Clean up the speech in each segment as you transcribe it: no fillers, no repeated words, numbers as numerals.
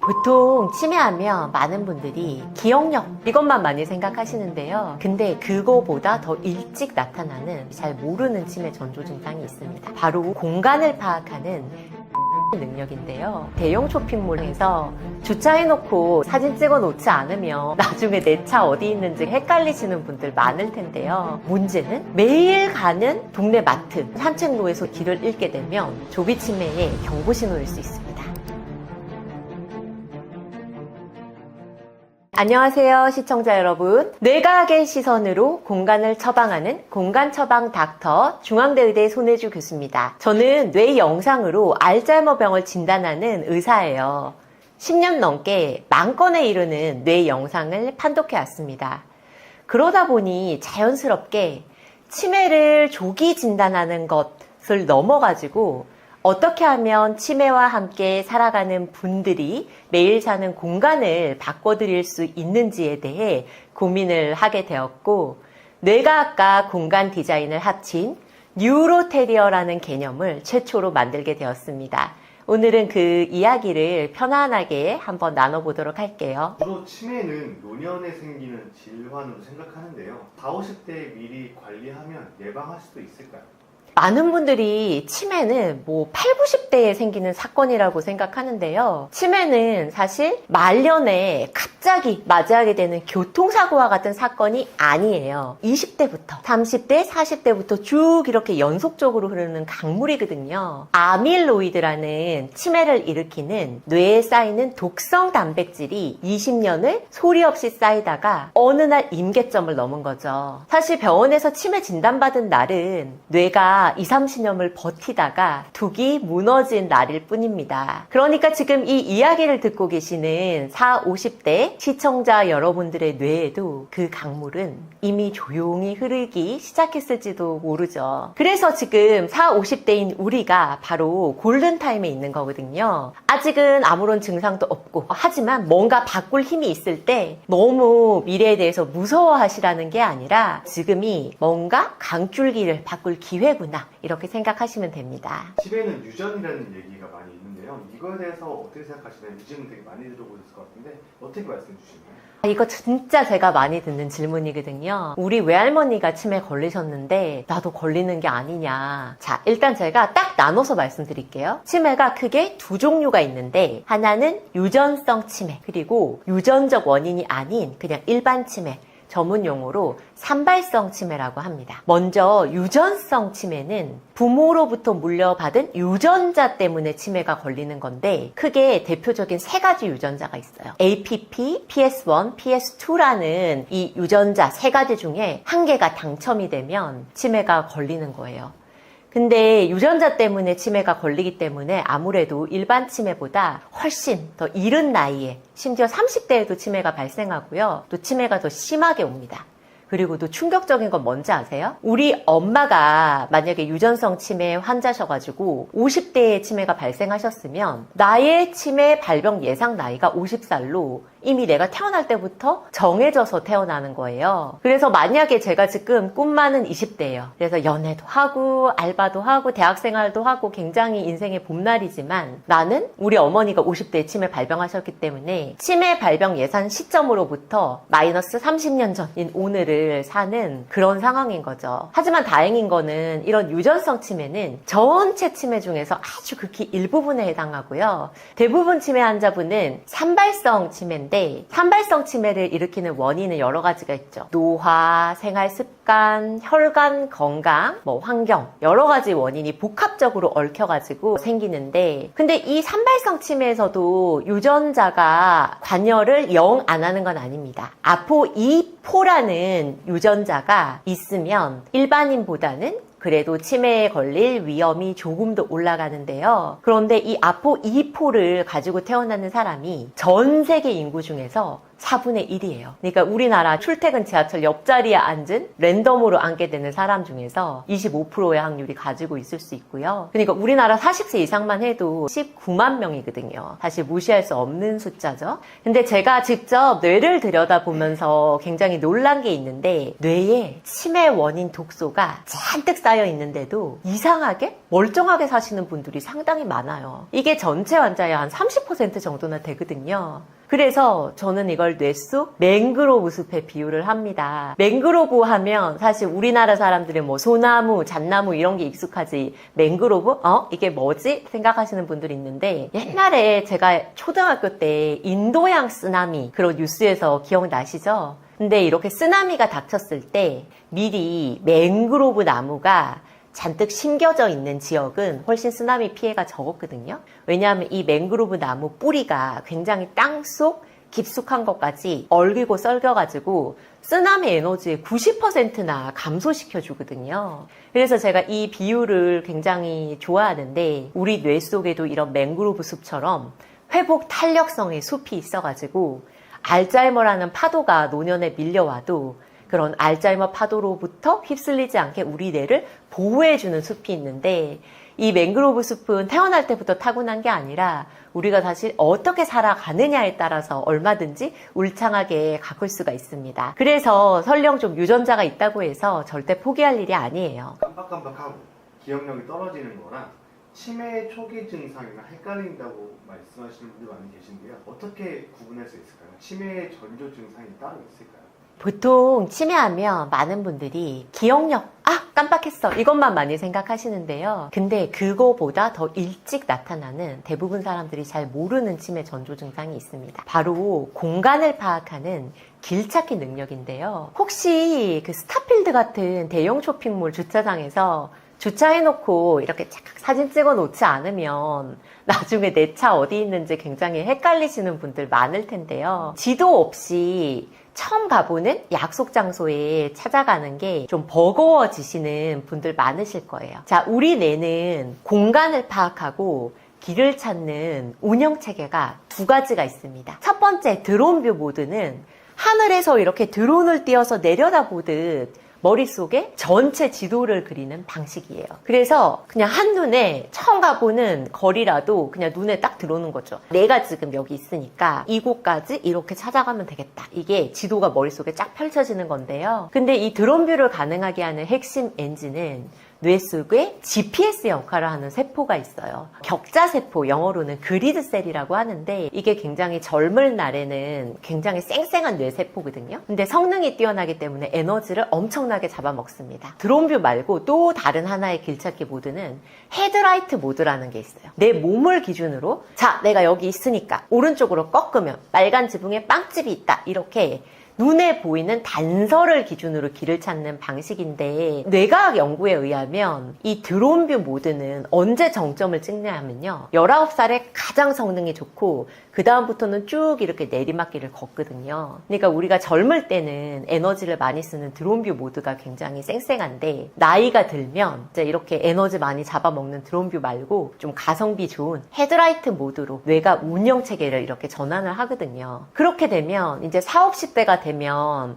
보통 치매하면 많은 분들이 기억력 이것만 많이 생각하시는데요. 근데 그거보다 더 일찍 나타나는 잘 모르는 치매 전조 증상이 있습니다. 바로 공간을 파악하는 능력인데요. 대형 쇼핑몰에서 주차해놓고 사진 찍어 놓지 않으면 나중에 내 차 어디 있는지 헷갈리시는 분들 많을 텐데요. 문제는 매일 가는 동네 마트, 산책로에서 길을 잃게 되면 조기 치매의 경고 신호일 수 있습니다. 안녕하세요, 시청자 여러분. 뇌과학의 시선으로 공간을 처방하는 공간 처방 닥터 중앙대의대 손혜주 교수입니다. 저는 뇌 영상으로 알츠하이머병을 진단하는 의사예요. 10년 넘게 만 건에 이르는 뇌 영상을 판독해 왔습니다. 그러다 보니 자연스럽게 치매를 조기 진단하는 것을 넘어가지고 어떻게 하면 치매와 함께 살아가는 분들이 매일 사는 공간을 바꿔드릴 수 있는지에 대해 고민을 하게 되었고, 뇌과학과 공간 디자인을 합친 뉴로테리어라는 개념을 최초로 만들게 되었습니다. 오늘은 그 이야기를 편안하게 한번 나눠보도록 할게요. 주로 치매는 노년에 생기는 질환으로 생각하는데요. 40, 50대에 미리 관리하면 예방할 수도 있을까요? 많은 분들이 치매는 80, 90대에 생기는 사건이라고 생각하는데요. 치매는 사실 말년에 갑자기 맞이하게 되는 교통사고와 같은 사건이 아니에요. 20대부터 30대, 40대부터 쭉 이렇게 연속적으로 흐르는 강물이거든요. 아밀로이드라는 치매를 일으키는 뇌에 쌓이는 독성 단백질이 20년을 소리 없이 쌓이다가 어느 날 임계점을 넘은 거죠. 사실 병원에서 치매 진단받은 날은 뇌가 20, 30년을 버티다가 둑이 무너진 날일 뿐입니다. 그러니까 지금 이 이야기를 듣고 계시는 40, 50대 시청자 여러분들의 뇌에도 그 강물은 이미 조용히 흐르기 시작했을지도 모르죠. 그래서 지금 40, 50대인 우리가 바로 골든타임에 있는 거거든요. 아직은 아무런 증상도 없고, 하지만 뭔가 바꿀 힘이 있을 때 너무 미래에 대해서 무서워하시라는 게 아니라 지금이 뭔가 강줄기를 바꿀 기회구나, 이렇게 생각하시면 됩니다. 치매는 유전이라는 얘기가 많이 있는데요. 이거에 대해서 어떻게 생각하시나요? 유전은 되게 많이 들어보셨을 것 같은데 어떻게 말씀해 주시나요? 이거 진짜 제가 많이 듣는 질문이거든요. 우리 외할머니가 치매 걸리셨는데 나도 걸리는 게 아니냐. 자, 일단 제가 딱 나눠서 말씀드릴게요. 치매가 크게 두 종류가 있는데, 하나는 유전성 치매, 그리고 유전적 원인이 아닌 그냥 일반 치매, 전문 용어로 산발성 치매라고 합니다. 먼저 유전성 치매는 부모로부터 물려받은 유전자 때문에 치매가 걸리는 건데, 크게 대표적인 세 가지 유전자가 있어요. APP, PS1, PS2라는 이 유전자 세 가지 중에 한 개가 당첨이 되면 치매가 걸리는 거예요. 근데 유전자 때문에 치매가 걸리기 때문에 아무래도 일반 치매보다 훨씬 더 이른 나이에, 심지어 30대에도 치매가 발생하고요. 또 치매가 더 심하게 옵니다. 그리고 또 충격적인 건 뭔지 아세요? 우리 엄마가 만약에 유전성 치매 환자셔가지고 50대에 치매가 발생하셨으면 나의 치매 발병 예상 나이가 50살로 이미 내가 태어날 때부터 정해져서 태어나는 거예요. 그래서 만약에 제가 지금 꿈 많은 20대예요. 그래서 연애도 하고 알바도 하고 대학생활도 하고 굉장히 인생의 봄날이지만, 나는 우리 어머니가 50대에 치매 발병하셨기 때문에 치매 발병 예상 시점으로부터 마이너스 30년 전인 오늘을 사는 그런 상황인 거죠. 하지만 다행인 거는 이런 유전성 치매는 전체 치매 중에서 아주 극히 일부분에 해당하고요. 대부분 치매 환자분은 산발성 치매인데, 산발성 치매를 일으키는 원인은 여러 가지가 있죠. 노화, 생활 습관, 혈관 건강, 환경, 여러 가지 원인이 복합적으로 얽혀가지고 생기는데, 근데 이 산발성 치매에서도 유전자가 관여를 영 안 하는 건 아닙니다. APOE4라는 유전자가 있으면 일반인보다는 그래도 치매에 걸릴 위험이 조금 더 올라가는데요. 그런데 이 APOE4를 가지고 태어나는 사람이 전 세계 인구 중에서 4분의 1이에요. 그러니까 우리나라 출퇴근 지하철 옆자리에 앉은 랜덤으로 앉게 되는 사람 중에서 25%의 확률이 가지고 있을 수 있고요. 그러니까 우리나라 40세 이상만 해도 19만 명이거든요. 사실 무시할 수 없는 숫자죠. 근데 제가 직접 뇌를 들여다보면서 굉장히 놀란 게 있는데 뇌에 치매 원인 독소가 잔뜩 쌓여 있는데도 이상하게 멀쩡하게 사시는 분들이 상당히 많아요. 이게 전체 환자의 한 30% 정도나 되거든요. 그래서 저는 이걸 뇌 속 맹그로브 숲에 비유를 합니다. 맹그로브 하면 사실 우리나라 사람들은 뭐 소나무, 잣나무 이런 게 익숙하지 맹그로브? 이게 뭐지? 생각하시는 분들이 있는데 옛날에 제가 초등학교 때 인도양 쓰나미 그런 뉴스에서 기억나시죠? 근데 이렇게 쓰나미가 닥쳤을 때 미리 맹그로브 나무가 잔뜩 심겨져 있는 지역은 훨씬 쓰나미 피해가 적었거든요. 왜냐하면 이 맹그로브 나무 뿌리가 굉장히 땅속 깊숙한 것까지 얼기고 썰겨가지고 쓰나미 에너지의 90%나 감소시켜 주거든요. 그래서 제가 이 비유를 굉장히 좋아하는데 우리 뇌 속에도 이런 맹그로브 숲처럼 회복 탄력성의 숲이 있어가지고 알츠하이머라는 파도가 노년에 밀려와도 그런 알츠하이머 파도로부터 휩쓸리지 않게 우리 뇌를 보호해주는 숲이 있는데 이 맹그로브 숲은 태어날 때부터 타고난 게 아니라 우리가 사실 어떻게 살아가느냐에 따라서 얼마든지 울창하게 가꿀 수가 있습니다. 그래서 설령 좀 유전자가 있다고 해서 절대 포기할 일이 아니에요. 깜빡깜빡하고 기억력이 떨어지는 거랑 치매 초기 증상이나 헷갈린다고 말씀하시는 분들 많이 계신데요. 어떻게 구분할 수 있을까요? 치매의 전조 증상이 따로 있을까요? 보통 치매하면 많은 분들이 기억력, 깜빡했어 이것만 많이 생각하시는데요. 근데 그거보다 더 일찍 나타나는 대부분 사람들이 잘 모르는 치매 전조 증상이 있습니다. 바로 공간을 파악하는 길찾기 능력인데요. 혹시 그 스타필드 같은 대형 쇼핑몰 주차장에서 주차해놓고 이렇게 착각 사진 찍어 놓지 않으면 나중에 내 차 어디 있는지 굉장히 헷갈리시는 분들 많을 텐데요. 지도 없이 처음 가보는 약속 장소에 찾아가는 게 좀 버거워지시는 분들 많으실 거예요. 자, 우리 뇌는 공간을 파악하고 길을 찾는 운영 체계가 두 가지가 있습니다. 첫 번째 드론뷰 모드는 하늘에서 이렇게 드론을 띄워서 내려다보듯 머릿속에 전체 지도를 그리는 방식이에요. 그래서 그냥 한눈에 처음 가보는 거리라도 그냥 눈에 딱 들어오는 거죠. 내가 지금 여기 있으니까 이곳까지 이렇게 찾아가면 되겠다. 이게 지도가 머릿속에 쫙 펼쳐지는 건데요. 근데 이 드론뷰를 가능하게 하는 핵심 엔진은 뇌 속에 GPS 역할을 하는 세포가 있어요. 격자세포, 영어로는 그리드셀이라고 하는데 이게 굉장히 젊은 날에는 굉장히 쌩쌩한 뇌세포거든요. 근데 성능이 뛰어나기 때문에 에너지를 엄청나게 잡아먹습니다. 드론뷰 말고 또 다른 하나의 길찾기 모드는 헤드라이트 모드라는 게 있어요. 내 몸을 기준으로 자, 내가 여기 있으니까 오른쪽으로 꺾으면 빨간 지붕에 빵집이 있다. 이렇게 눈에 보이는 단서를 기준으로 길을 찾는 방식인데 뇌과학 연구에 의하면 이 드론뷰 모드는 언제 정점을 찍냐면요. 19살에 가장 성능이 좋고 그 다음부터는 쭉 이렇게 내리막길을 걷거든요. 그러니까 우리가 젊을 때는 에너지를 많이 쓰는 드론뷰 모드가 굉장히 쌩쌩한데 나이가 들면 이제 이렇게 에너지 많이 잡아먹는 드론뷰 말고 좀 가성비 좋은 헤드라이트 모드로 뇌가 운영 체계를 이렇게 전환을 하거든요. 그렇게 되면 이제 40, 50대가 되면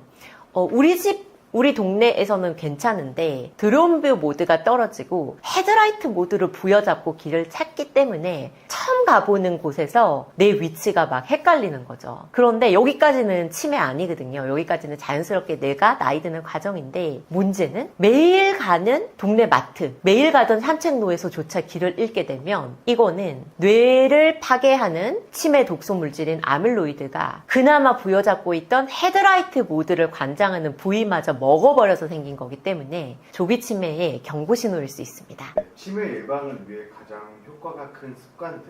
우리 동네에서는 괜찮은데 드론뷰 모드가 떨어지고 헤드라이트 모드를 부여잡고 길을 찾기 때문에 처음 가보는 곳에서 내 위치가 막 헷갈리는 거죠. 그런데 여기까지는 치매 아니거든요. 여기까지는 자연스럽게 내가 나이 드는 과정인데 문제는 매일 가는 동네 마트, 매일 가던 산책로에서조차 길을 잃게 되면 이거는 뇌를 파괴하는 치매 독소 물질인 아밀로이드가 그나마 부여잡고 있던 헤드라이트 모드를 관장하는 부위마저 먹어버려서 생긴 거기 때문에 조기 치매의 경고 신호일 수 있습니다. 치매 예방을 위해 가장 효과가 큰 습관들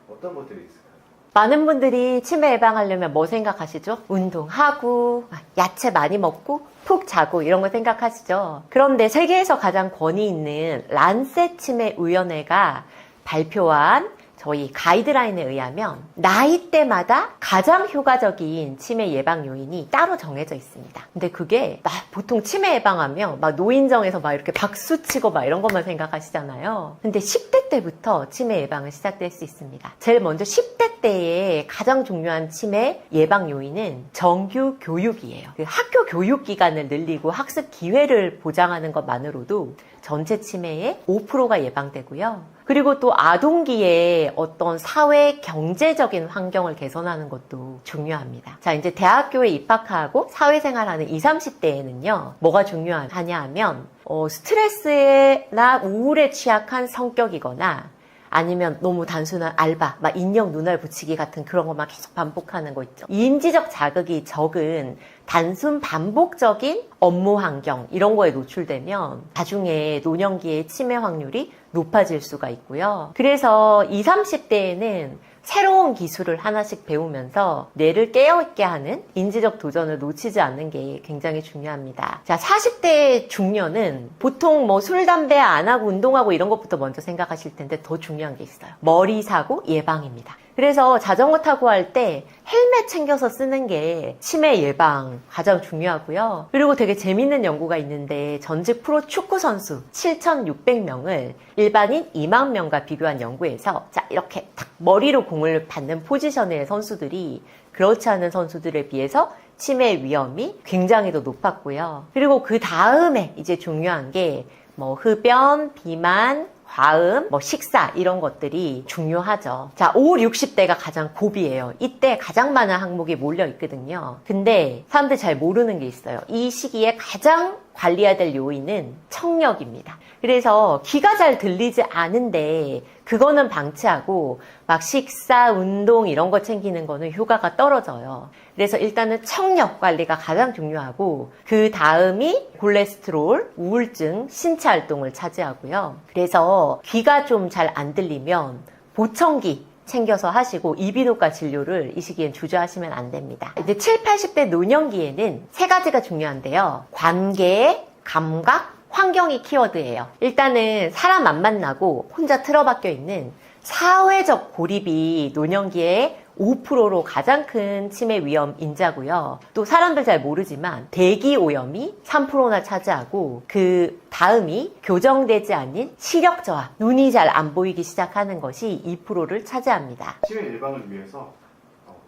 어떤 것들이 있을까요? 많은 분들이 치매 예방하려면 뭐 생각하시죠? 운동하고 야채 많이 먹고 푹 자고 이런 거 생각하시죠? 그런데 세계에서 가장 권위 있는 란셋 치매 위원회가 발표한 저희 가이드라인에 의하면 나이대마다 가장 효과적인 치매 예방 요인이 따로 정해져 있습니다. 근데 그게 보통 치매 예방하면 막 노인정에서 막 이렇게 박수치고 막 이런 것만 생각하시잖아요. 근데 10대 때부터 치매 예방을 시작될 수 있습니다. 제일 먼저 10대 때의 가장 중요한 치매 예방 요인은 정규 교육이에요. 그 학교 교육 기간을 늘리고 학습 기회를 보장하는 것만으로도 전체 치매의 5%가 예방되고요. 그리고 또 아동기에 어떤 사회 경제적인 환경을 개선하는 것도 중요합니다. 자, 이제 대학교에 입학하고 사회생활하는 20, 30대에는요, 뭐가 중요하냐 하면, 스트레스나 우울에 취약한 성격이거나, 아니면 너무 단순한 알바, 막 인형 눈알 붙이기 같은 그런 것만 계속 반복하는 거 있죠. 인지적 자극이 적은 단순 반복적인 업무 환경 이런 거에 노출되면 나중에 노년기의 치매 확률이 높아질 수가 있고요. 그래서 20, 30대에는 새로운 기술을 하나씩 배우면서 뇌를 깨어있게 하는 인지적 도전을 놓치지 않는 게 굉장히 중요합니다. 자, 40대 중년은 보통 뭐 술, 담배 안 하고 운동하고 이런 것부터 먼저 생각하실 텐데 더 중요한 게 있어요. 머리 사고 예방입니다. 그래서 자전거 타고 할 때 헬멧 챙겨서 쓰는 게 치매 예방 가장 중요하고요. 그리고 되게 재밌는 연구가 있는데 전직 프로 축구 선수 7,600명을 일반인 2만 명과 비교한 연구에서 자, 이렇게 딱 머리로 공을 받는 포지션의 선수들이 그렇지 않은 선수들에 비해서 치매 위험이 굉장히 더 높았고요. 그리고 그 다음에 이제 중요한 게 뭐 흡연, 비만, 과음, 식사 이런 것들이 중요하죠. 자, 5, 60대가 가장 고비예요. 이때 가장 많은 항목이 몰려 있거든요. 근데 사람들 잘 모르는 게 있어요. 이 시기에 가장 관리해야 될 요인은 청력입니다. 그래서 귀가 잘 들리지 않은데 그거는 방치하고 막 식사, 운동 이런 거 챙기는 거는 효과가 떨어져요. 그래서 일단은 청력 관리가 가장 중요하고 그 다음이 콜레스테롤, 우울증, 신체 활동을 차지하고요. 그래서 귀가 좀 잘 안 들리면 보청기 챙겨서 하시고 이비인후과 진료를 이 시기엔 주저하시면 안 됩니다. 이제 7, 80대 노년기에는 세 가지가 중요한데요. 관계, 감각, 환경이 키워드예요. 일단은 사람 안 만나고 혼자 틀어박혀 있는 사회적 고립이 노년기에 5%로 가장 큰 치매 위험 인자고요. 또 사람들 잘 모르지만 대기 오염이 3%나 차지하고 그 다음이 교정되지 않는 시력 저하, 눈이 잘 안 보이기 시작하는 것이 2%를 차지합니다. 치매 예방을 위해서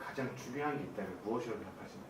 가장 중요한 게 있다면 무엇이라고 생각하십니까?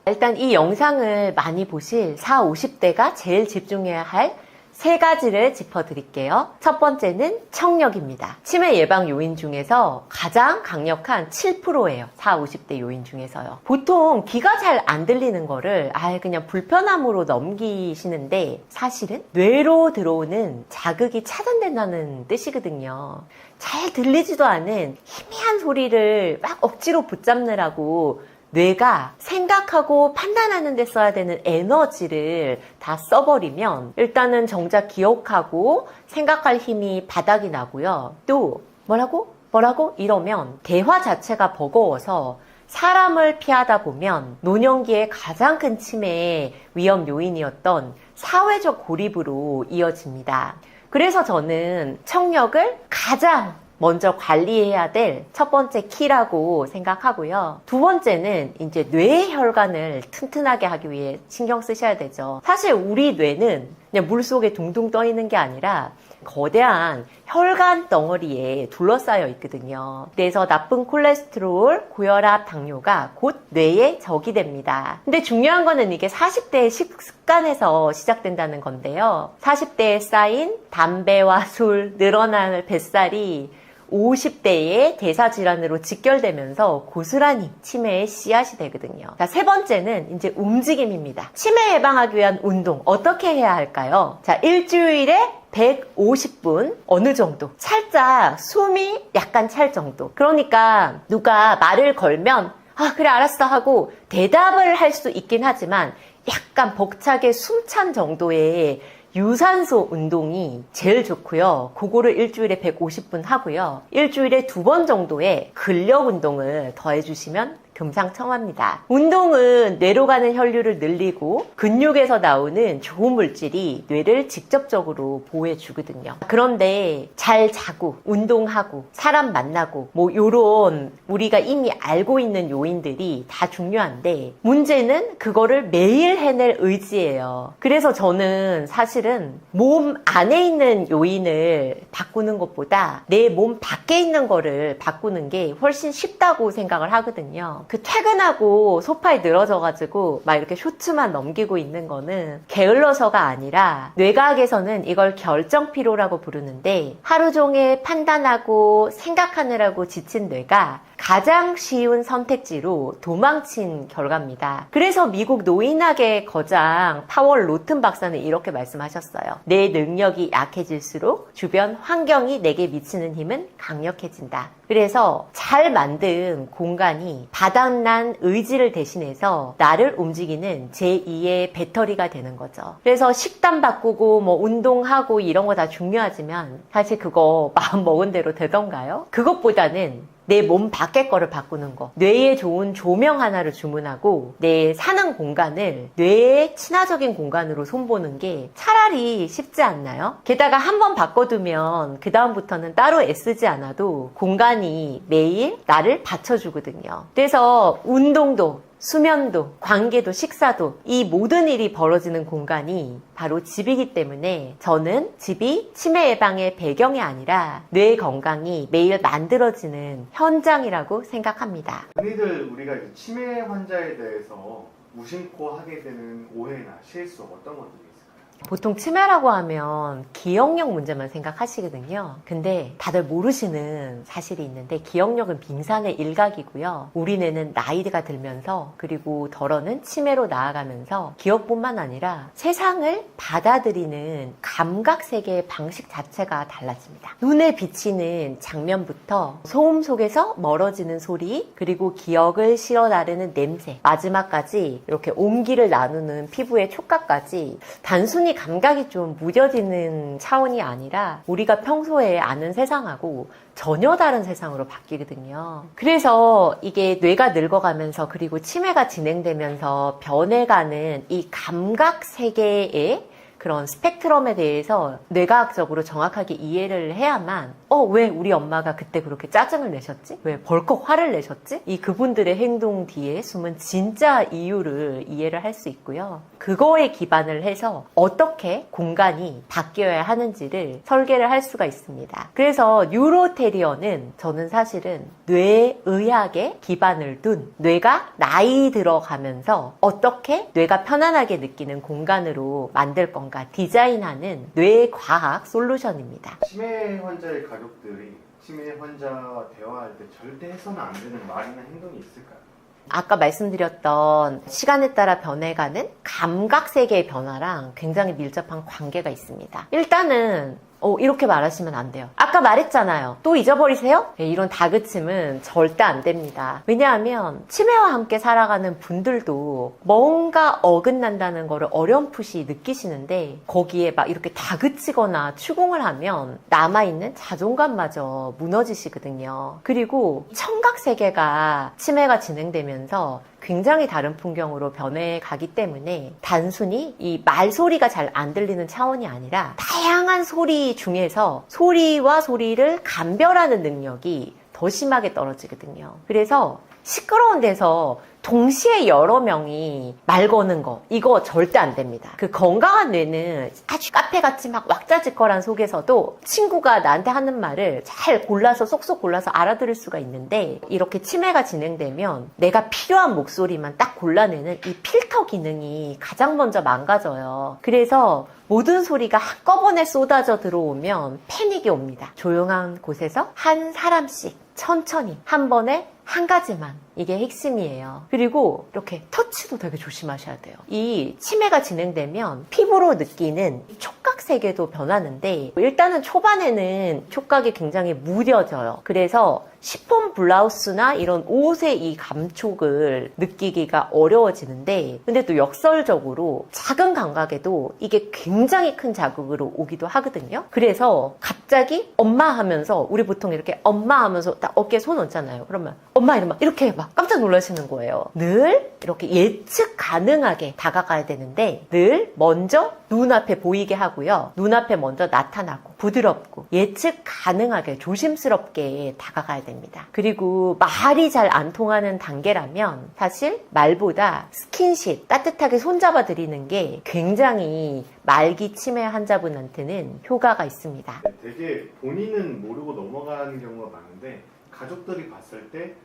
일단 이 영상을 많이 보실 40, 50대가 제일 집중해야 할 세 가지를 짚어드릴게요. 첫 번째는 청력입니다. 치매 예방 요인 중에서 가장 강력한 7%예요. 40, 50대 요인 중에서요. 보통 귀가 잘 안 들리는 거를 그냥 불편함으로 넘기시는데 사실은 뇌로 들어오는 자극이 차단된다는 뜻이거든요. 잘 들리지도 않은 희미한 소리를 막 억지로 붙잡느라고 뇌가 생각하고 판단하는 데 써야 되는 에너지를 다 써버리면 일단은 정작 기억하고 생각할 힘이 바닥이 나고요. 또 뭐라고 이러면 대화 자체가 버거워서 사람을 피하다 보면 노년기에 가장 큰 치매의 위험 요인이었던 사회적 고립으로 이어집니다. 그래서 저는 청력을 가장 먼저 관리해야 될 첫 번째 키라고 생각하고요. 두 번째는 이제 뇌 혈관을 튼튼하게 하기 위해 신경 쓰셔야 되죠. 사실 우리 뇌는 그냥 물속에 둥둥 떠 있는 게 아니라 거대한 혈관 덩어리에 둘러싸여 있거든요. 그래서 나쁜 콜레스테롤, 고혈압, 당뇨가 곧 뇌에 적이 됩니다. 근데 중요한 거는 이게 40대의 식습관에서 시작된다는 건데요. 40대에 쌓인 담배와 술, 늘어나는 뱃살이 50대의 대사질환으로 직결되면서 고스란히 치매의 씨앗이 되거든요. 자, 세 번째는 이제 움직임입니다. 치매 예방하기 위한 운동 어떻게 해야 할까요? 자, 일주일에 150분 어느 정도 살짝 숨이 약간 찰 정도. 그러니까 누가 말을 걸면 그래 알았어 하고 대답을 할 수 있긴 하지만 약간 벅차게 숨찬 정도의 유산소 운동이 제일 좋고요. 그거를 일주일에 150분 하고요. 일주일에 2번 정도의 근력 운동을 더해주시면 금상첨화입니다. 운동은 뇌로 가는 혈류를 늘리고 근육에서 나오는 좋은 물질이 뇌를 직접적으로 보호해 주거든요. 그런데 잘 자고 운동하고 사람 만나고 뭐 요런 우리가 이미 알고 있는 요인들이 다 중요한데 문제는 그거를 매일 해낼 의지예요. 그래서 저는 사실은 몸 안에 있는 요인을 바꾸는 것보다 내 몸 밖에 있는 거를 바꾸는 게 훨씬 쉽다고 생각을 하거든요. 그 퇴근하고 소파에 늘어져가지고 막 이렇게 쇼츠만 넘기고 있는 거는 게을러서가 아니라 뇌과학에서는 이걸 결정피로라고 부르는데 하루 종일 판단하고 생각하느라고 지친 뇌가 가장 쉬운 선택지로 도망친 결과입니다. 그래서 미국 노인학의 거장 파월 로튼 박사는 이렇게 말씀하셨어요. 내 능력이 약해질수록 주변 환경이 내게 미치는 힘은 강력해진다. 그래서 잘 만든 공간이 바닥난 의지를 대신해서 나를 움직이는 제2의 배터리가 되는 거죠. 그래서 식단 바꾸고 뭐 운동하고 이런 거 다 중요하지만 사실 그거 마음 먹은 대로 되던가요? 그것보다는 내 몸 밖의 거를 바꾸는 거. 뇌에 좋은 조명 하나를 주문하고 내 사는 공간을 뇌에 친화적인 공간으로 손보는 게 차라리 쉽지 않나요? 게다가 한번 바꿔두면 그 다음부터는 따로 애쓰지 않아도 공간이 매일 나를 받쳐주거든요. 그래서 운동도 수면도, 관계도, 식사도 이 모든 일이 벌어지는 공간이 바로 집이기 때문에 저는 집이 치매 예방의 배경이 아니라 뇌 건강이 매일 만들어지는 현장이라고 생각합니다. 흔히들 우리가 이제 치매 환자에 대해서 무심코 하게 되는 오해나 실수 어떤 것들이 있을까요? 보통 치매라고 하면 기억력 문제만 생각하시거든요. 근데 다들 모르시는 사실이 있는데 기억력은 빙산의 일각이고요. 우리 뇌는 나이가 들면서 그리고 덜어는 치매로 나아가면서 기억뿐만 아니라 세상을 받아들이는 감각 세계의 방식 자체가 달라집니다. 눈에 비치는 장면부터 소음 속에서 멀어지는 소리 그리고 기억을 실어 나르는 냄새 마지막까지 이렇게 온기를 나누는 피부의 촉각까지 단순히 감각이 좀 무뎌지는 차원이 아니라 우리가 평소에 아는 세상하고 전혀 다른 세상으로 바뀌거든요. 그래서 이게 뇌가 늙어가면서 그리고 치매가 진행되면서 변해가는 이 감각 세계의 그런 스펙트럼에 대해서 뇌과학적으로 정확하게 이해를 해야만 왜 우리 엄마가 그때 그렇게 짜증을 내셨지? 왜 벌컥 화를 내셨지? 이 그분들의 행동 뒤에 숨은 진짜 이유를 이해를 할 수 있고요. 그거에 기반을 해서 어떻게 공간이 바뀌어야 하는지를 설계를 할 수가 있습니다. 그래서 뉴로테리어는 저는 사실은 뇌의학에 기반을 둔 뇌가 나이 들어가면서 어떻게 뇌가 편안하게 느끼는 공간으로 만들 건가 디자인하는 뇌과학 솔루션입니다. 치매 환자의 가족들이 치매 환자와 대화할 때 절대 해서는 안 되는 말이나 행동이 있을까요? 아까 말씀드렸던 시간에 따라 변해가는 감각 세계의 변화랑 굉장히 밀접한 관계가 있습니다. 일단은 이렇게 말하시면 안 돼요. 아까 말했잖아요. 또 잊어버리세요? 이런 다그침은 절대 안 됩니다. 왜냐하면 치매와 함께 살아가는 분들도 뭔가 어긋난다는 거를 어렴풋이 느끼시는데 거기에 막 이렇게 다그치거나 추궁을 하면 남아있는 자존감마저 무너지시거든요. 그리고 청각세계가 치매가 진행되면서 굉장히 다른 풍경으로 변해가기 때문에 단순히 이 말소리가 잘 안 들리는 차원이 아니라 다양한 소리 중에서 소리와 소리를 감별하는 능력이 더 심하게 떨어지거든요. 그래서 시끄러운 데서 동시에 여러 명이 말 거는 거 이거 절대 안 됩니다. 그 건강한 뇌는 아주 카페같이 막 왁자지껄한 속에서도 친구가 나한테 하는 말을 잘 골라서 쏙쏙 골라서 알아들을 수가 있는데 이렇게 치매가 진행되면 내가 필요한 목소리만 딱 골라내는 이 필터 기능이 가장 먼저 망가져요. 그래서 모든 소리가 한꺼번에 쏟아져 들어오면 패닉이 옵니다. 조용한 곳에서 한 사람씩 천천히 한 번에 한 가지만 이게 핵심이에요. 그리고 이렇게 터치도 되게 조심하셔야 돼요. 이 치매가 진행되면 피부로 느끼는 촉각 세계도 변하는데 일단은 초반에는 촉각이 굉장히 무뎌져요. 그래서 시폰 블라우스나 이런 옷의 이 감촉을 느끼기가 어려워지는데 근데 또 역설적으로 작은 감각에도 이게 굉장히 큰 자극으로 오기도 하거든요. 그래서 갑자기 엄마 하면서 우리 보통 이렇게 엄마 하면서 딱 어깨에 손 얹잖아요. 그러면 엄마 이러면 이렇게 막 깜짝 놀라시는 거예요. 늘 이렇게 예측 가능하게 다가가야 되는데 늘 먼저 눈앞에 보이게 하고요. 눈앞에 먼저 나타나고 부드럽고 예측 가능하게 조심스럽게 다가가야 됩니다. 그리고 말이 잘 안 통하는 단계라면 사실 말보다 스킨십, 따뜻하게 손잡아 드리는 게 굉장히 말기 치매 환자분한테는 효과가 있습니다. 네, 되게 본인은 모르고 넘어가는 경우가 많은데 가족들이 봤을 때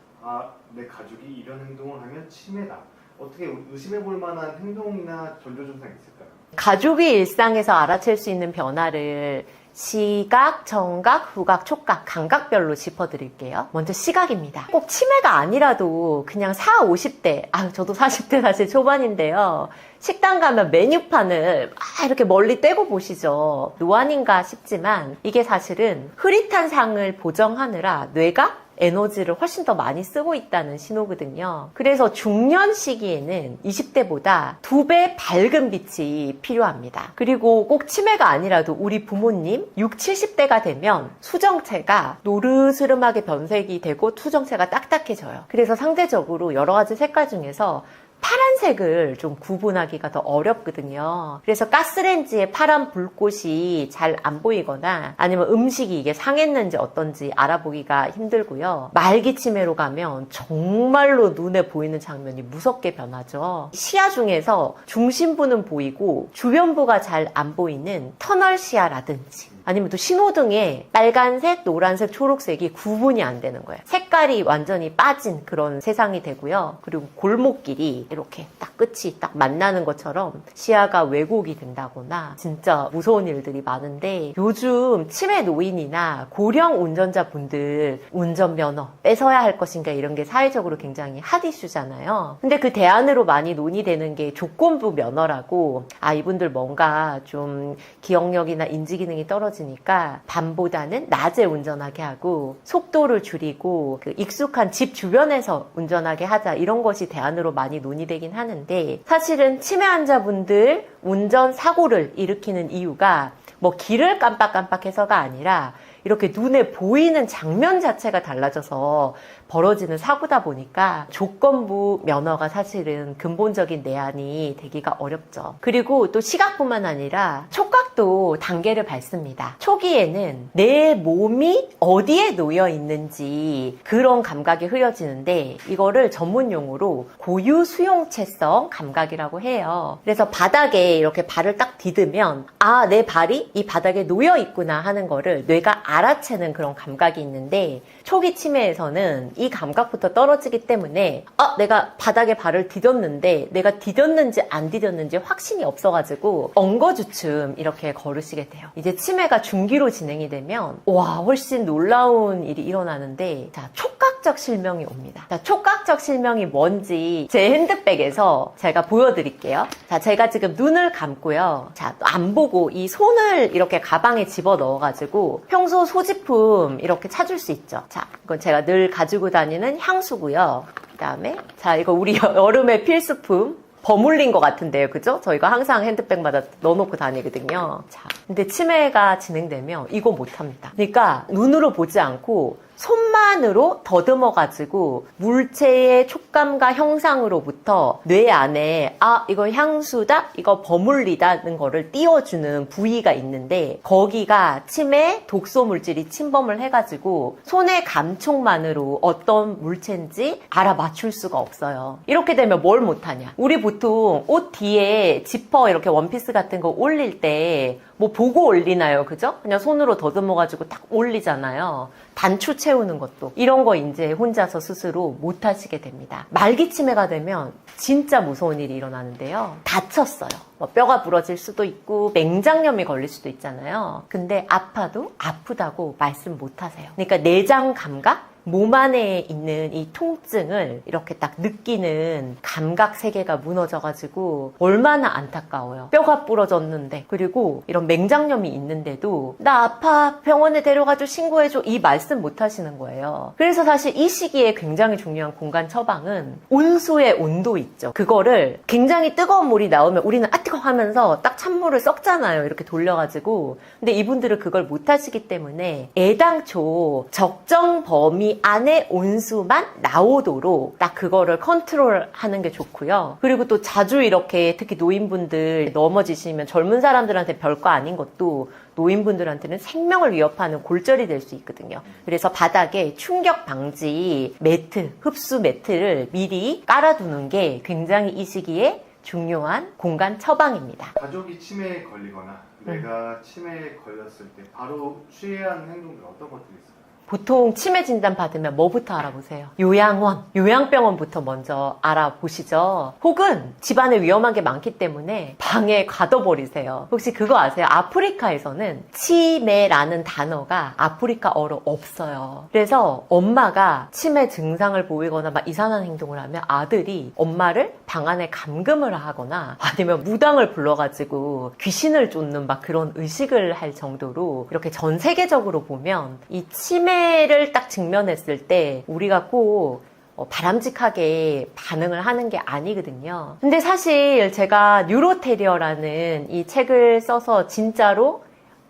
내 가족이 이런 행동을 하면 치매다. 어떻게 의심해 볼 만한 행동이나 전조 증상이 있을까요? 가족이 일상에서 알아챌 수 있는 변화를 시각, 청각, 후각, 촉각, 감각별로 짚어드릴게요. 먼저 시각입니다. 꼭 치매가 아니라도 그냥 40, 50대, 저도 40대 사실 초반인데요. 식당 가면 메뉴판을 이렇게 멀리 떼고 보시죠. 노안인가 싶지만 이게 사실은 흐릿한 상을 보정하느라 뇌가 에너지를 훨씬 더 많이 쓰고 있다는 신호거든요. 그래서 중년 시기에는 20대보다 2배 밝은 빛이 필요합니다. 그리고 꼭 치매가 아니라도 우리 부모님 60, 70대가 되면 수정체가 노르스름하게 변색이 되고 수정체가 딱딱해져요. 그래서 상대적으로 여러 가지 색깔 중에서 파란색을 좀 구분하기가 더 어렵거든요. 그래서 가스레인지에 파란 불꽃이 잘 안 보이거나 아니면 음식이 이게 상했는지 어떤지 알아보기가 힘들고요. 말기 치매로 가면 정말로 눈에 보이는 장면이 무섭게 변하죠. 시야 중에서 중심부는 보이고 주변부가 잘 안 보이는 터널 시야라든지 아니면 또 신호등에 빨간색, 노란색, 초록색이 구분이 안 되는 거예요. 색깔이 완전히 빠진 그런 세상이 되고요. 그리고 골목길이 이렇게 딱 끝이 딱 만나는 것처럼 시야가 왜곡이 된다거나 진짜 무서운 일들이 많은데 요즘 치매 노인이나 고령 운전자분들 운전면허 뺏어야 할 것인가 이런 게 사회적으로 굉장히 핫 이슈잖아요. 근데 그 대안으로 많이 논의되는 게 조건부 면허라고 이분들 뭔가 좀 기억력이나 인지기능이 떨어지니까 밤보다는 낮에 운전하게 하고 속도를 줄이고 그 익숙한 집 주변에서 운전하게 하자 이런 것이 대안으로 많이 논의되긴 하는데 사실은 치매 환자분들 운전 사고를 일으키는 이유가 뭐 길을 깜빡깜빡해서가 아니라 이렇게 눈에 보이는 장면 자체가 달라져서 벌어지는 사고다 보니까 조건부 면허가 사실은 근본적인 내안이 되기가 어렵죠. 그리고 또 시각뿐만 아니라 촉각도 단계를 밟습니다. 초기에는 내 몸이 어디에 놓여 있는지 그런 감각이 흐려지는데 이거를 전문 용어로 고유 수용체성 감각이라고 해요. 그래서 바닥에 이렇게 발을 딱 디디면 내 발이 이 바닥에 놓여 있구나 하는 거를 뇌가 알아채는 그런 감각이 있는데 초기 치매에서는 이 감각부터 떨어지기 때문에 내가 바닥에 발을 디뎠는데 내가 디뎠는지 안 디뎠는지 확신이 없어가지고 엉거주춤 이렇게 걸으시게 돼요. 이제 치매가 중기로 진행이 되면 훨씬 놀라운 일이 일어나는데 촉각적 실명이 옵니다. 촉각적 실명이 뭔지 제 핸드백에서 제가 보여드릴게요. 제가 지금 눈을 감고요. 안 보고 이 손을 이렇게 가방에 집어넣어가지고 평소 소지품 이렇게 찾을 수 있죠. 이건 제가 늘 가지고 다니는 향수고요. 그 다음에 이거 우리 여름의 필수품 버물린 것 같은데요. 그죠? 저 이거 항상 핸드백마다 넣어놓고 다니거든요. 근데 치매가 진행되면 이거 못합니다. 그러니까 눈으로 보지 않고 손만으로 더듬어가지고 물체의 촉감과 형상으로부터 뇌 안에 이거 향수다, 이거 버물리다는 거를 띄워주는 부위가 있는데 거기가 치매 독소 물질이 침범을 해가지고 손의 감촉만으로 어떤 물체인지 알아맞출 수가 없어요. 이렇게 되면 뭘 못하냐? 우리 보통 옷 뒤에 지퍼 이렇게 원피스 같은 거 올릴 때 뭐 보고 올리나요? 그죠? 그냥 손으로 더듬어가지고 딱 올리잖아요. 단추 채우는 것도 이런 거 이제 혼자서 스스로 못 하시게 됩니다. 말기 치매가 되면 진짜 무서운 일이 일어나는데요. 다쳤어요. 뼈가 부러질 수도 있고 맹장염이 걸릴 수도 있잖아요. 근데 아파도 아프다고 말씀 못 하세요. 그러니까 내장 감각? 몸 안에 있는 이 통증을 이렇게 딱 느끼는 감각 세계가 무너져가지고 얼마나 안타까워요. 뼈가 부러졌는데 그리고 이런 맹장염이 있는데도 나 아파 병원에 데려가줘 신고해줘 이 말씀 못 하시는 거예요. 그래서 사실 이 시기에 굉장히 중요한 공간 처방은 온수의 온도 있죠. 그거를 굉장히 뜨거운 물이 나오면 우리는 뜨거워 하면서 딱 찬물을 썩잖아요. 이렇게 돌려가지고 근데 이분들은 그걸 못 하시기 때문에 애당초 적정 범위 이 안에 온수만 나오도록 딱 그거를 컨트롤하는 게 좋고요. 그리고 또 자주 이렇게 특히 노인분들 넘어지시면 젊은 사람들한테 별거 아닌 것도 노인분들한테는 생명을 위협하는 골절이 될 수 있거든요. 그래서 바닥에 충격 방지 매트, 흡수 매트를 미리 깔아두는 게 굉장히 이 시기에 중요한 공간 처방입니다. 가족이 치매에 걸리거나 내가 치매에 걸렸을 때 바로 취해야 하는 행동들 어떤 것들이 있을까요? 보통 치매 진단 받으면 뭐부터 알아보세요? 요양원, 요양병원부터 먼저 알아보시죠. 혹은 집안에 위험한 게 많기 때문에 방에 가둬버리세요. 혹시 그거 아세요? 아프리카에서는 치매라는 단어가 아프리카어로 없어요. 그래서 엄마가 치매 증상을 보이거나 막 이상한 행동을 하면 아들이 엄마를 방 안에 감금을 하거나 아니면 무당을 불러가지고 귀신을 쫓는 막 그런 의식을 할 정도로 이렇게 전 세계적으로 보면 이 치매를 딱 직면했을 때 우리가 꼭 바람직하게 반응을 하는 게 아니거든요. 근데 사실 제가 뉴로테리어라는 이 책을 써서 진짜로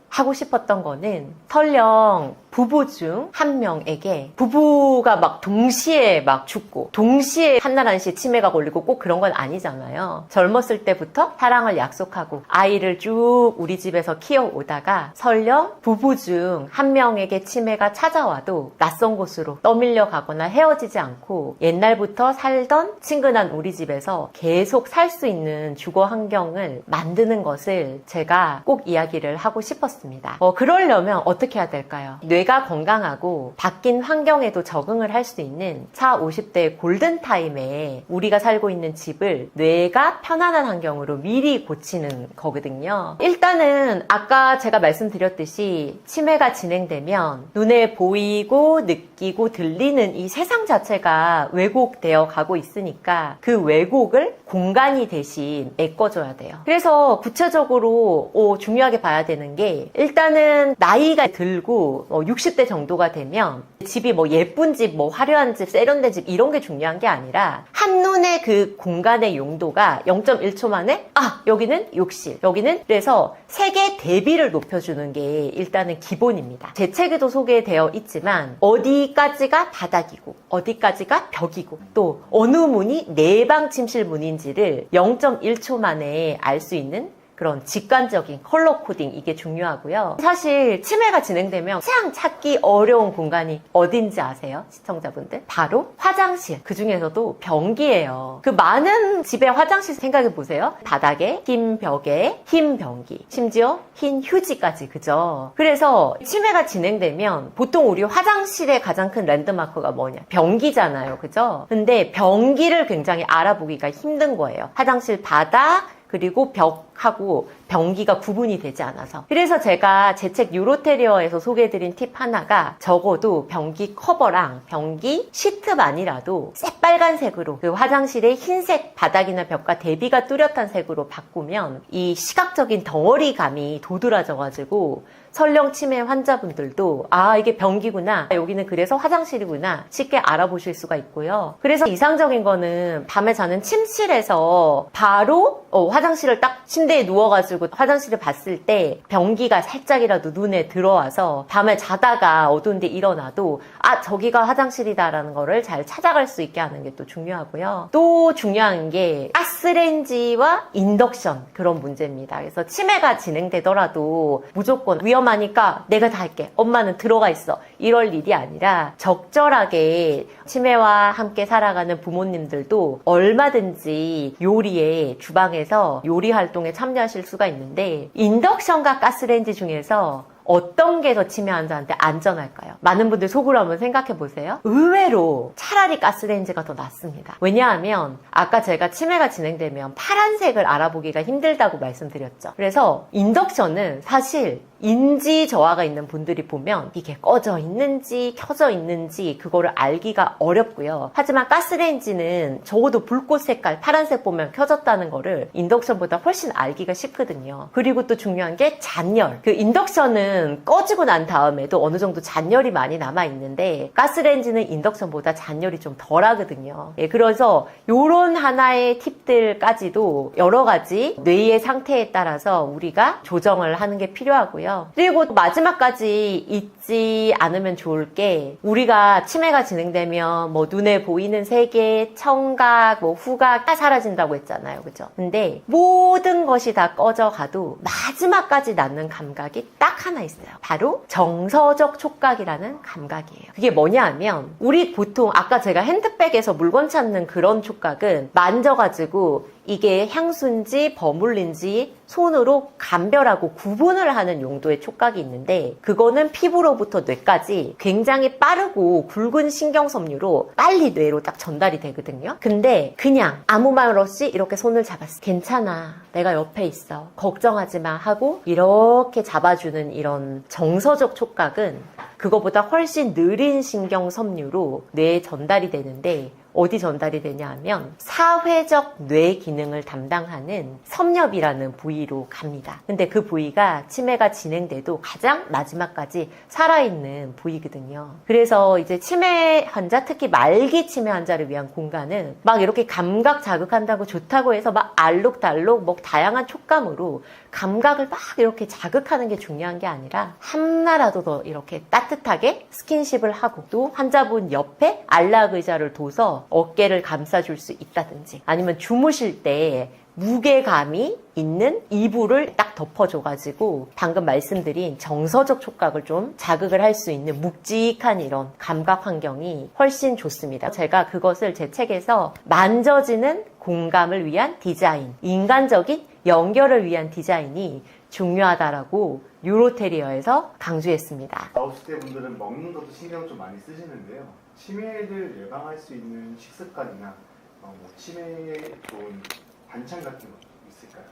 하고 싶었던 거는 설령 부부 중 한 명에게 부부가 막 동시에 막 죽고 동시에 한나라한시 치매가 걸리고 꼭 그런 건 아니잖아요. 젊었을 때부터 사랑을 약속하고 아이를 쭉 우리 집에서 키워오다가 설령 부부 중 한 명에게 치매가 찾아와도 낯선 곳으로 떠밀려 가거나 헤어지지 않고 옛날부터 살던 친근한 우리 집에서 계속 살 수 있는 주거 환경을 만드는 것을 제가 꼭 이야기를 하고 싶었습니다. 그러려면 어떻게 해야 될까요? 뇌가 건강하고 바뀐 환경에도 적응을 할 수 있는 40, 50대의 골든타임에 우리가 살고 있는 집을 뇌가 편안한 환경으로 미리 고치는 거거든요. 일단은 아까 제가 말씀드렸듯이 치매가 진행되면 눈에 보이고 느끼고 들리는 이 세상 자체가 왜곡되어 가고 있으니까 그 왜곡을 공간이 대신 메꿔줘야 돼요. 그래서 구체적으로 중요하게 봐야 되는 게 일단은 나이가 들고 60대 정도가 되면 집이 뭐 예쁜 집, 뭐 화려한 집, 세련된 집 이런 게 중요한 게 아니라 한눈에 그 공간의 용도가 0.1초 만에 여기는 욕실, 여기는 그래서 세계 대비를 높여주는 게 일단은 기본입니다. 제 책에도 소개되어 있지만 어디까지가 바닥이고 어디까지가 벽이고 또 어느 문이 내방 침실 문인지를 0.1초 만에 알 수 있는 그런 직관적인 컬러 코딩 이게 중요하고요. 사실 치매가 진행되면 가장 찾기 어려운 공간이 어딘지 아세요? 시청자분들? 바로 화장실. 그 중에서도 변기예요. 그 많은 집의 화장실 생각해 보세요. 바닥에 흰 벽에 흰 변기, 심지어 흰 휴지까지, 그죠? 그래서 치매가 진행되면 보통 우리 화장실의 가장 큰 랜드마크가 뭐냐? 변기잖아요, 그죠? 근데 변기를 굉장히 알아보기가 힘든 거예요. 화장실 바닥 그리고 벽하고 변기가 구분이 되지 않아서. 그래서 제가 제 책 뉴로테리어에서 소개해드린 팁 하나가 적어도 변기 커버랑 변기 시트만이라도 새빨간색으로 그 화장실의 흰색 바닥이나 벽과 대비가 뚜렷한 색으로 바꾸면 이 시각적인 덩어리감이 도드라져가지고 설령 치매 환자분들도 이게 변기구나, 여기는 그래서 화장실이구나 쉽게 알아보실 수가 있고요. 그래서 이상적인 거는 밤에 자는 침실에서 바로 화장실을 딱 침대에 누워가지고 화장실을 봤을 때 변기가 살짝이라도 눈에 들어와서 밤에 자다가 어두운데 일어나도 저기가 화장실이다라는 거를 잘 찾아갈 수 있게 하는 게 또 중요하고요. 또 중요한 게 가스레인지와 인덕션 그런 문제입니다. 그래서 치매가 진행되더라도 무조건 위험하니까 내가 다 할게, 엄마는 들어가 있어, 이럴 일이 아니라 적절하게 치매와 함께 살아가는 부모님들도 얼마든지 요리에 주방에서 요리 활동에 참여하실 수가 있는데 인덕션과 가스레인지 중에서 어떤 게 더 치매 환자한테 안전할까요? 많은 분들 속으로 한번 생각해 보세요. 의외로 차라리 가스레인지가 더 낫습니다. 왜냐하면 아까 제가 치매가 진행되면 파란색을 알아보기가 힘들다고 말씀드렸죠. 그래서 인덕션은 사실 인지 저하가 있는 분들이 보면 이게 꺼져 있는지 켜져 있는지 그거를 알기가 어렵고요. 하지만 가스레인지는 적어도 불꽃 색깔 파란색 보면 켜졌다는 거를 인덕션보다 훨씬 알기가 쉽거든요. 그리고 또 중요한 게 잔열. 그 인덕션은 꺼지고 난 다음에도 어느 정도 잔열이 많이 남아 있는데 가스레인지는 인덕션보다 잔열이 좀 덜 하거든요. 그래서 요런 하나의 팁들까지도 여러 가지 뇌의 상태에 따라서 우리가 조정을 하는 게 필요하고요. 있어요. 그리고 마지막까지 잊지 않으면 좋을 게 우리가 치매가 진행되면 뭐 눈에 보이는 세계, 청각, 뭐 후각 다 사라진다고 했잖아요. 그죠? 근데 모든 것이 다 꺼져가도 마지막까지 남는 감각이 딱 하나 있어요. 바로 정서적 촉각이라는 감각이에요. 그게 뭐냐 하면 우리 보통 아까 제가 핸드백에서 물건 찾는 그런 촉각은 만져가지고 이게 향수인지 버물린지 손으로 감별하고 구분을 하는 용도의 촉각이 있는데 그거는 피부로부터 뇌까지 굉장히 빠르고 굵은 신경섬유로 빨리 뇌로 딱 전달이 되거든요. 근데 그냥 아무 말 없이 이렇게 손을 잡았어. 괜찮아. 내가 옆에 있어. 걱정하지 마 하고 이렇게 잡아주는 이런 정서적 촉각은 그거보다 훨씬 느린 신경섬유로 뇌에 전달이 되는데 어디 전달이 되냐 하면 사회적 뇌 기능을 담당하는 섬엽이라는 부위로 갑니다. 근데 그 부위가 치매가 진행돼도 가장 마지막까지 살아있는 부위거든요. 그래서 이제 치매 환자, 특히 말기 치매 환자를 위한 공간은 막 이렇게 감각 자극한다고 좋다고 해서 막 알록달록 뭐 다양한 촉감으로 감각을 막 이렇게 자극하는 게 중요한 게 아니라 하나라도 더 이렇게 따뜻하게 스킨십을 하고 또 환자분 옆에 안락 의자를 둬서 어깨를 감싸줄 수 있다든지 아니면 주무실 때 무게감이 있는 이불을 딱 덮어줘가지고 방금 말씀드린 정서적 촉각을 좀 자극을 할 수 있는 묵직한 이런 감각 환경이 훨씬 좋습니다. 제가 그것을 제 책에서 만져지는 공감을 위한 디자인, 인간적인 연결을 위한 디자인이 중요하다라고 뉴로테리어에서 강조했습니다. 50대 분들은 먹는 것도 신경 좀 많이 쓰시는데요. 치매를 예방할 수 있는 식습관이나 뭐 치매에 좋은 반찬 같은 거 있을까요?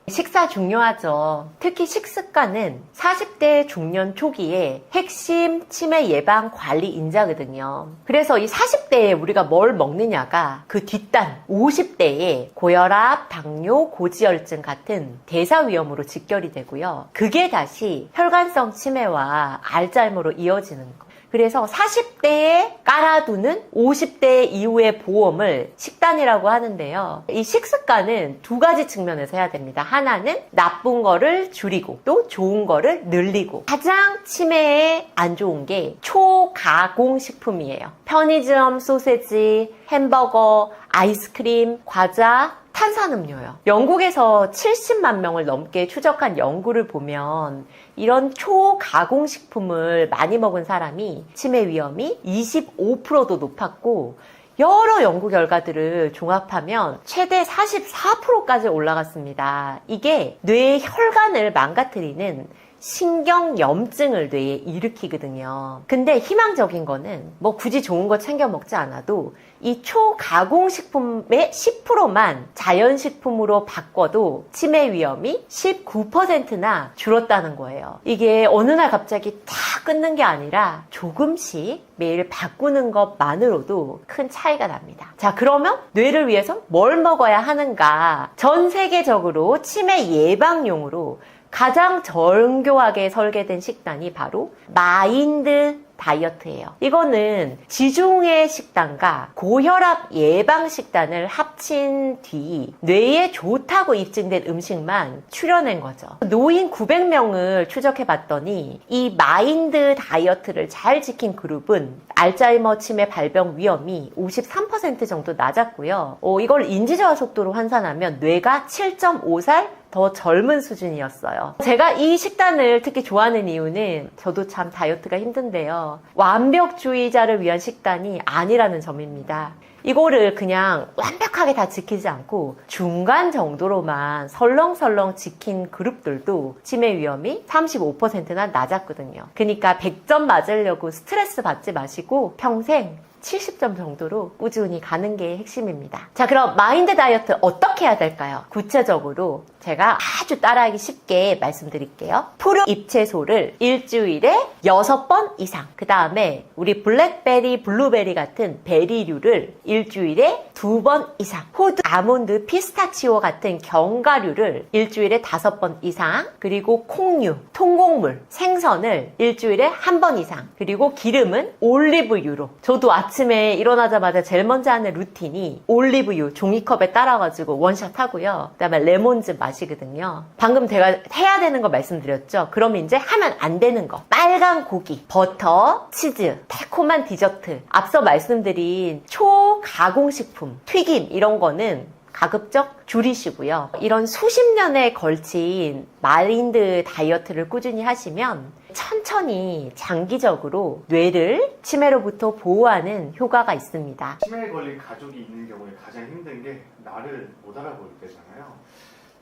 식사 중요하죠. 특히 식습관은 40대 중년 초기에 핵심 치매 예방 관리 인자거든요. 그래서 이 40대에 우리가 뭘 먹느냐가 그 뒷단 50대에 고혈압, 당뇨, 고지혈증 같은 대사 위험으로 직결이 되고요. 그게 다시 혈관성 치매와 알츠하이머로 이어지는 거. 그래서 40대에 깔아두는 50대 이후의 보험을 식단이라고 하는데요. 이 식습관은 두 가지 측면에서 해야 됩니다. 하나는 나쁜 거를 줄이고 또 좋은 거를 늘리고 가장 치매에 안 좋은 게 초가공 식품이에요. 편의점 소세지, 햄버거, 아이스크림, 과자, 탄산음료요. 영국에서 70만 명을 넘게 추적한 연구를 보면 이런 초가공식품을 많이 먹은 사람이 치매 위험이 25%도 높았고 여러 연구 결과들을 종합하면 최대 44%까지 올라갔습니다. 이게 뇌의 혈관을 망가뜨리는 신경염증을 뇌에 일으키거든요. 근데 희망적인 거는 뭐 굳이 좋은 거 챙겨 먹지 않아도 이 초가공식품의 10%만 자연식품으로 바꿔도 치매 위험이 19%나 줄었다는 거예요. 이게 어느 날 갑자기 다 끊는 게 아니라 조금씩 매일 바꾸는 것만으로도 큰 차이가 납니다. 자, 그러면 뇌를 위해서 뭘 먹어야 하는가? 전 세계적으로 치매 예방용으로 가장 정교하게 설계된 식단이 바로 마인드 다이어트예요. 이거는 지중해 식단과 고혈압 예방 식단을 합친 뒤 뇌에 좋다고 입증된 음식만 추려낸 거죠. 노인 900명을 추적해 봤더니 이 마인드 다이어트를 잘 지킨 그룹은 알츠하이머 치매 발병 위험이 53% 정도 낮았고요. 이걸 인지저하 속도로 환산하면 뇌가 7.5살 더 젊은 수준이었어요. 제가 이 식단을 특히 좋아하는 이유는 저도 참 다이어트가 힘든데요. 완벽주의자를 위한 식단이 아니라는 점입니다. 이거를 그냥 완벽하게 다 지키지 않고 중간 정도로만 설렁설렁 지킨 그룹들도 치매 위험이 35%나 낮았거든요. 그러니까 100점 맞으려고 스트레스 받지 마시고 평생 70점 정도로 꾸준히 가는 게 핵심입니다. 자, 그럼 마인드 다이어트 어떻게 해야 될까요? 구체적으로 제가 아주 따라하기 쉽게 말씀드릴게요. 푸르 잎채소를 일주일에 6번 이상, 그 다음에 우리 블랙베리, 블루베리 같은 베리류를 일주일에 2번 이상, 호두, 아몬드, 피스타치오 같은 견과류를 일주일에 5번 이상, 그리고 콩류, 통곡물, 생선을 일주일에 1번 이상, 그리고 기름은 올리브유로. 저도 아침 아침에 일어나자마자 제일 먼저 하는 루틴이 올리브유 종이컵에 따라가지고 원샷 하고요. 그다음에 레몬즙 마시거든요. 방금 제가 해야 되는 거 말씀드렸죠. 그럼 이제 하면 안 되는 거. 빨간 고기, 버터, 치즈, 달콤한 디저트. 앞서 말씀드린 초가공식품, 튀김 이런 거는 가급적 줄이시고요. 이런 수십 년에 걸친 마인드 다이어트를 꾸준히 하시면 천천히 장기적으로 뇌를 치매로부터 보호하는 효과가 있습니다. 치매에 걸린 가족이 있는 경우에 가장 힘든 게 나를 못 알아볼 때잖아요.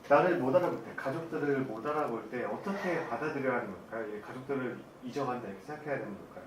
나를 못 알아볼 때, 가족들을 못 알아볼 때 어떻게 받아들여야 하는 걸까요? 가족들을 잊어간다 이렇게 생각해야 되는 걸까요?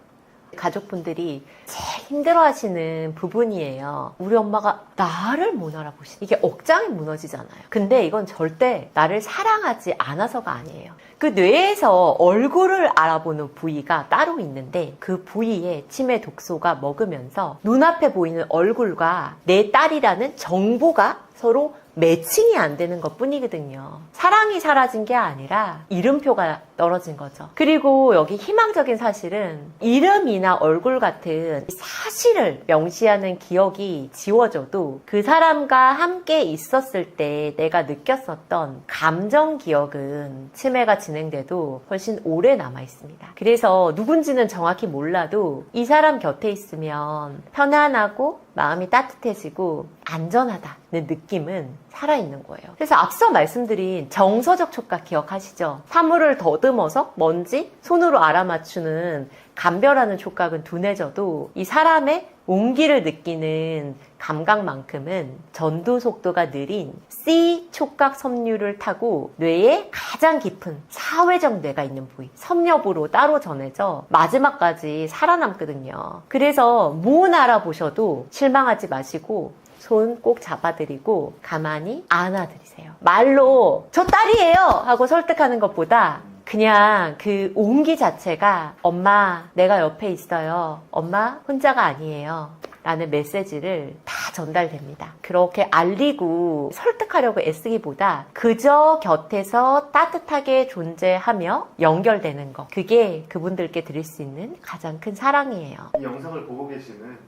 가족분들이 제일 힘들어하시는 부분이에요. 우리 엄마가 나를 못 알아보시는 이게 억장이 무너지잖아요. 근데 이건 절대 나를 사랑하지 않아서가 아니에요. 그 뇌에서 얼굴을 알아보는 부위가 따로 있는데 그 부위에 치매 독소가 먹으면서 눈앞에 보이는 얼굴과 내 딸이라는 정보가 서로 매칭이 안 되는 것 뿐이거든요. 사랑이 사라진 게 아니라 이름표가 떨어진 거죠. 그리고 여기 희망적인 사실은 이름이나 얼굴 같은 사실을 명시하는 기억이 지워져도 그 사람과 함께 있었을 때 내가 느꼈었던 감정 기억은 치매가 진행돼도 훨씬 오래 남아 있습니다. 그래서 누군지는 정확히 몰라도 이 사람 곁에 있으면 편안하고 마음이 따뜻해지고 안전하다는 느낌은 살아있는 거예요. 그래서 앞서 말씀드린 정서적 촉각 기억하시죠? 사물을 더듬어서 먼지, 손으로 알아맞추는 감별하는 촉각은 둔해져도 이 사람의 온기를 느끼는 감각만큼은 전두 속도가 느린 C 촉각 섬유를 타고 뇌의 가장 깊은 사회적 뇌가 있는 부위, 섬엽으로 따로 전해져 마지막까지 살아남거든요. 그래서 못 알아보셔도 실망하지 마시고 손 꼭 잡아드리고 가만히 안아드리세요. 말로 저 딸이에요 하고 설득하는 것보다 그냥 그 온기 자체가 엄마 내가 옆에 있어요. 엄마 혼자가 아니에요. 라는 메시지를 다 전달됩니다. 그렇게 알리고 설득하려고 애쓰기보다 그저 곁에서 따뜻하게 존재하며 연결되는 것. 그게 그분들께 드릴 수 있는 가장 큰 사랑이에요. 이 영상을 보고 계시는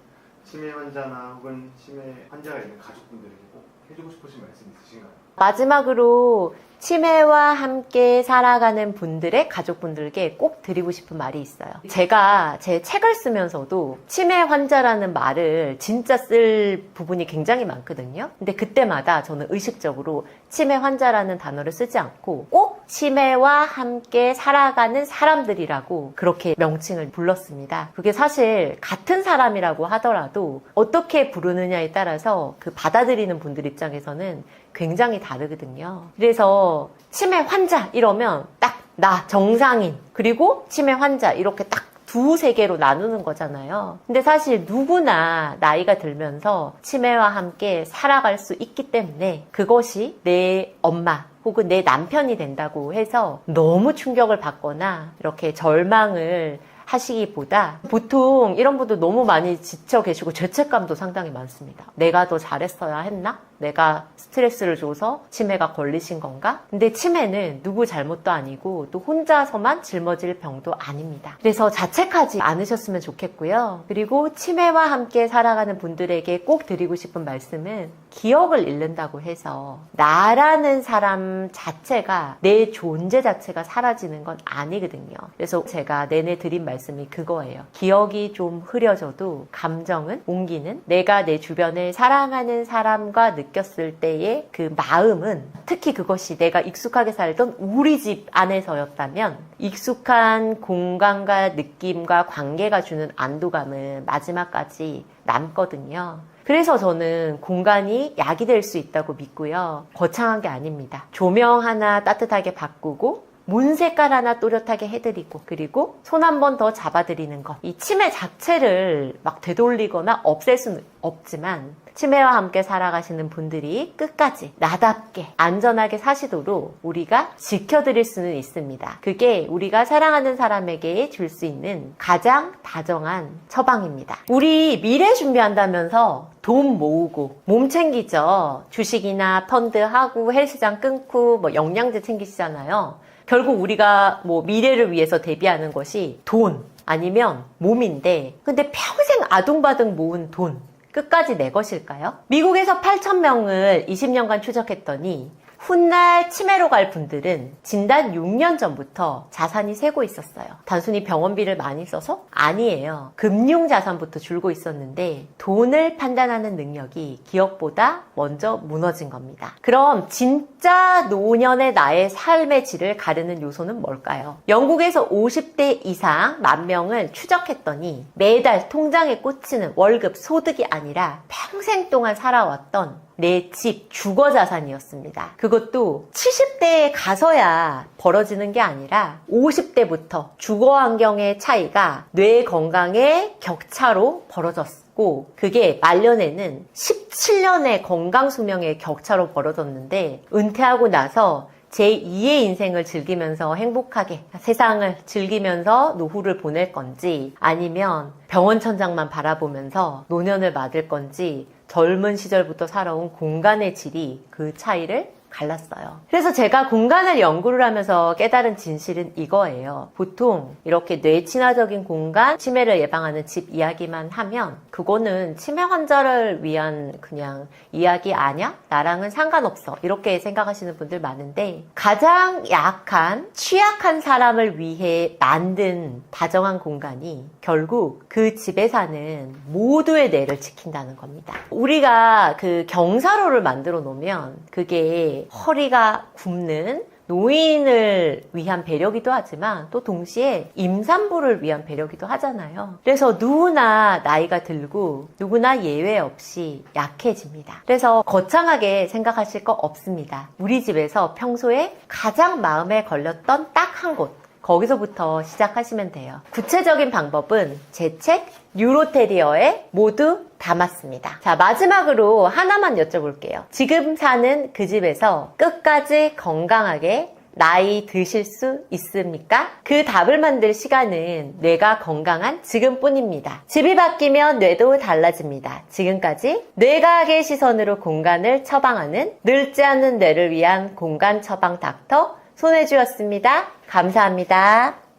치매 환자나 혹은 치매 환자가 있는 가족분들에게 꼭 해주고 싶으신 말씀 있으신가요? 마지막으로 치매와 함께 살아가는 분들의 가족분들께 꼭 드리고 싶은 말이 있어요. 제가 제 책을 쓰면서도 치매 환자라는 말을 진짜 쓸 부분이 굉장히 많거든요. 근데 그때마다 저는 의식적으로 치매 환자라는 단어를 쓰지 않고 꼭 치매와 함께 살아가는 사람들이라고 그렇게 명칭을 불렀습니다. 그게 사실 같은 사람이라고 하더라도 어떻게 부르느냐에 따라서 그 받아들이는 분들 입장에서는 굉장히 다르거든요. 그래서 치매 환자 이러면 딱 나 정상인 그리고 치매 환자 이렇게 딱 두세 개로 나누는 거잖아요. 근데 사실 누구나 나이가 들면서 치매와 함께 살아갈 수 있기 때문에 그것이 내 엄마 혹은 내 남편이 된다고 해서 너무 충격을 받거나 이렇게 절망을 하시기보다 보통 이런 분들 너무 많이 지쳐 계시고 죄책감도 상당히 많습니다. 내가 더 잘했어야 했나? 내가 스트레스를 줘서 치매가 걸리신 건가? 근데 치매는 누구 잘못도 아니고 또 혼자서만 짊어질 병도 아닙니다. 그래서 자책하지 않으셨으면 좋겠고요. 그리고 치매와 함께 살아가는 분들에게 꼭 드리고 싶은 말씀은 기억을 잃는다고 해서 나라는 사람 자체가 내 존재 자체가 사라지는 건 아니거든요. 그래서 제가 내내 드린 말씀이 그거예요. 기억이 좀 흐려져도 감정은 옮기는 내가 내 주변을 사랑하는 사람과 느꼈을 때의 그 마음은 특히 그것이 내가 익숙하게 살던 우리 집 안에서였다면 익숙한 공간과 느낌과 관계가 주는 안도감은 마지막까지 남거든요. 그래서 저는 공간이 약이 될 수 있다고 믿고요. 거창한 게 아닙니다. 조명 하나 따뜻하게 바꾸고 문 색깔 하나 또렷하게 해드리고 그리고 손 한 번 더 잡아드리는 것. 이 치매 자체를 막 되돌리거나 없앨 수는 없지만 치매와 함께 살아가시는 분들이 끝까지 나답게 안전하게 사시도록 우리가 지켜드릴 수는 있습니다. 그게 우리가 사랑하는 사람에게 줄 수 있는 가장 다정한 처방입니다. 우리 미래 준비한다면서 돈 모으고 몸 챙기죠. 주식이나 펀드 하고 헬스장 끊고 뭐 영양제 챙기시잖아요. 결국 우리가 뭐 미래를 위해서 대비하는 것이 돈 아니면 몸인데 근데 평생 아둥바둥 모은 돈 끝까지 내 것일까요? 미국에서 8,000명을 20년간 추적했더니 훗날 치매로 갈 분들은 진단 6년 전부터 자산이 새고 있었어요. 단순히 병원비를 많이 써서? 아니에요. 금융자산부터 줄고 있었는데 돈을 판단하는 능력이 기억보다 먼저 무너진 겁니다. 그럼 진짜 노년의 나의 삶의 질을 가르는 요소는 뭘까요? 영국에서 50대 이상 10,000명을 추적했더니 매달 통장에 꽂히는 월급, 소득이 아니라 평생 동안 살아왔던 내 집, 주거 자산이었습니다. 그것도 70대에 가서야 벌어지는 게 아니라 50대부터 주거 환경의 차이가 뇌 건강의 격차로 벌어졌고 그게 말년에는 17년의 건강 수명의 격차로 벌어졌는데 은퇴하고 나서 제2의 인생을 즐기면서 행복하게 세상을 즐기면서 노후를 보낼 건지 아니면 병원 천장만 바라보면서 노년을 맞을 건지 젊은 시절부터 살아온 공간의 질이 그 차이를 갈랐어요. 그래서 제가 공간을 연구를 하면서 깨달은 진실은 이거예요. 보통 이렇게 뇌친화적인 공간, 치매를 예방하는 집 이야기만 하면 그거는 치매 환자를 위한 그냥 이야기 아냐? 나랑은 상관없어. 이렇게 생각하시는 분들 많은데 가장 약한, 취약한 사람을 위해 만든 다정한 공간이 결국 그 집에 사는 모두의 뇌를 지킨다는 겁니다. 우리가 그 경사로를 만들어 놓으면 그게 허리가 굽는 노인을 위한 배려기도 하지만 또 동시에 임산부를 위한 배려기도 하잖아요. 그래서 누구나 나이가 들고 누구나 예외 없이 약해집니다. 그래서 거창하게 생각하실 거 없습니다. 우리 집에서 평소에 가장 마음에 걸렸던 딱 한 곳, 거기서부터 시작하시면 돼요. 구체적인 방법은 제 책 뉴로테리어에 모두 담았습니다. 자, 마지막으로 하나만 여쭤볼게요. 지금 사는 그 집에서 끝까지 건강하게 나이 드실 수 있습니까? 그 답을 만들 시간은 뇌가 건강한 지금뿐입니다. 집이 바뀌면 뇌도 달라집니다. 지금까지 뇌과학의 시선으로 공간을 처방하는 늙지 않는 뇌를 위한 공간 처방 닥터 손혜주였습니다. 감사합니다.